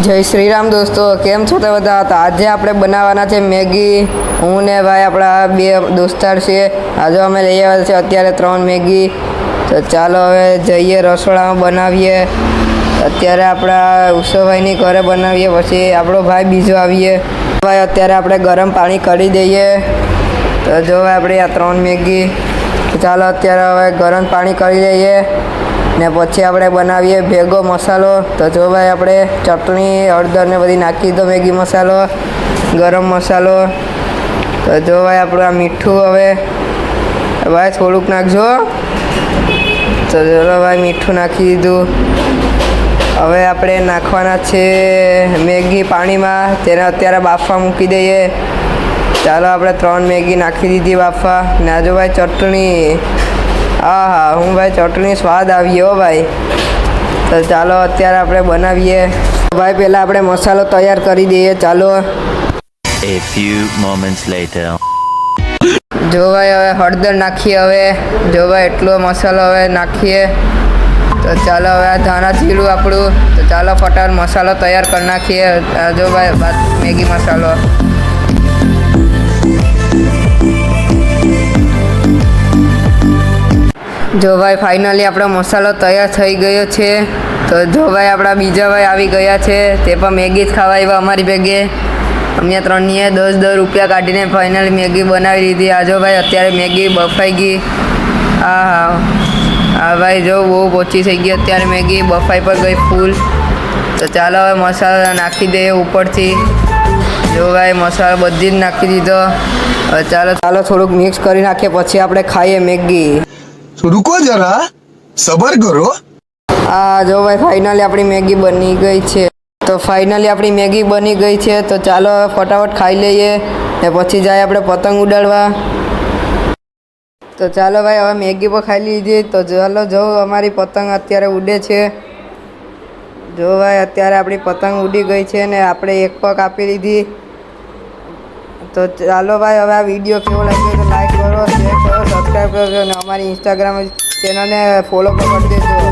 જય શ્રી રામ દોસ્તો, કેમ છો તમે બધા? તો આજે આપણે બનાવવાના છે મેગી. હું ને ભાઈ આપણા બે દોસ્તાર છે. આજે અમે લઈ આવ્યા છે અત્યારે 3 મેગી. તો ચાલો હવે જઈએ રસોડામાં બનાવીએ. અત્યારે આપણા ઉષાભાઈની ઘરે બનાવીએ, પછી આપણો ભાઈ બીજો આવીએ. ભાઈ અત્યારે આપણે ગરમ પાણી કરી દઈએ. તો જો આપણે આ 3 મેગી. ચાલો અત્યારે હવે ગરમ પાણી કરી લઈએ ને પછી આપણે બનાવીએ ભેગો મસાલો. તો જો ભાઈ આપણે ચટણી હળદર ને બધી નાખી દો, મેગી મસાલો, ગરમ મસાલો. તો જો ભાઈ આપણું આ મીઠું હવે ભાઈ થોડુંક નાખજો. તો ચલો ભાઈ મીઠું નાખી દીધું. હવે આપણે નાખવાના છે મેગી પાણીમાં, તેને અત્યારે બાફવા મૂકી દઈએ. ચાલો આપણે 3 મેગી નાખી દીધી બાફવા. ને આજો ભાઈ ચટણી, હા હું ભાઈ ચટણી સ્વાદ આવ્યો ભાઈ. તો ચાલો અત્યારે આપણે બનાવીએ. ભાઈ પહેલાં આપણે મસાલો તૈયાર કરી દઈએ. ચાલો A few moments later. જો ભાઈ હવે હળદર નાખીએ. હવે જો ભાઈ એટલો મસાલો હવે નાખીએ. તો ચાલો હવે આ ધાણા જીરું આપણું. તો ચાલો ફટાફટ મસાલો તૈયાર કરી નાખીએ. જો ભાઈ મેગી મસાલો. જો ભાઈ ફાઇનલી આપણો મસાલો તૈયાર થઈ ગયો છે. તો જો ભાઈ આપણા બીજા ભાઈ આવી ગયા છે, તે પણ મેગી જ ખાવા આવ્યા અમારી ભેગે. અમને ત્રણેય 10 રૂપિયા કાઢીને ફાઇનલી મેગી બનાવી દીધી. આજો ભાઈ અત્યારે મેગી બફાઈ ગઈ. હા ભાઈ જો બહુ ઓછી થઈ ગઈ અત્યારે મેગી, બફાઈ પર ગઈ ફૂલ. તો ચાલો હવે મસાલો નાખી દઈએ ઉપરથી. જો ભાઈ મસાલો બધી જ નાખી દીધો. હવે ચાલો થોડુંક મિક્સ કરી નાખીએ, પછી આપણે ખાઈએ મેગી. रुको जरा सबर करो. જો ભાઈ ફાઇનલી આપણી મેગી બની ગઈ છે. તો ફાઇનલી આપણી મેગી બની ગઈ છે. તો ચાલો હવે ફટાફટ ખાઈ લઈએ ને પછી જાય આપણે પતંગ ઉડાડવા. તો ચાલો ભાઈ હવે મેગી પણ ખાઈ લીધી. તો ચાલો જો અમારી પતંગ અત્યારે ઉડે છે. જો ભાઈ અત્યારે આપણી પતંગ ઉડી ગઈ છે ને આપણે એક પગ આપી લીધી. તો ચાલો ભાઈ હવે આ વિડીયો કેવો લાગ્યો તો લાઈક કરો, શેર કરો, સબસ્ક્રાઈબ કરો અને અમારી ઇન્સ્ટાગ્રામ ચેનલને ફોલો પણ કરી દેજો.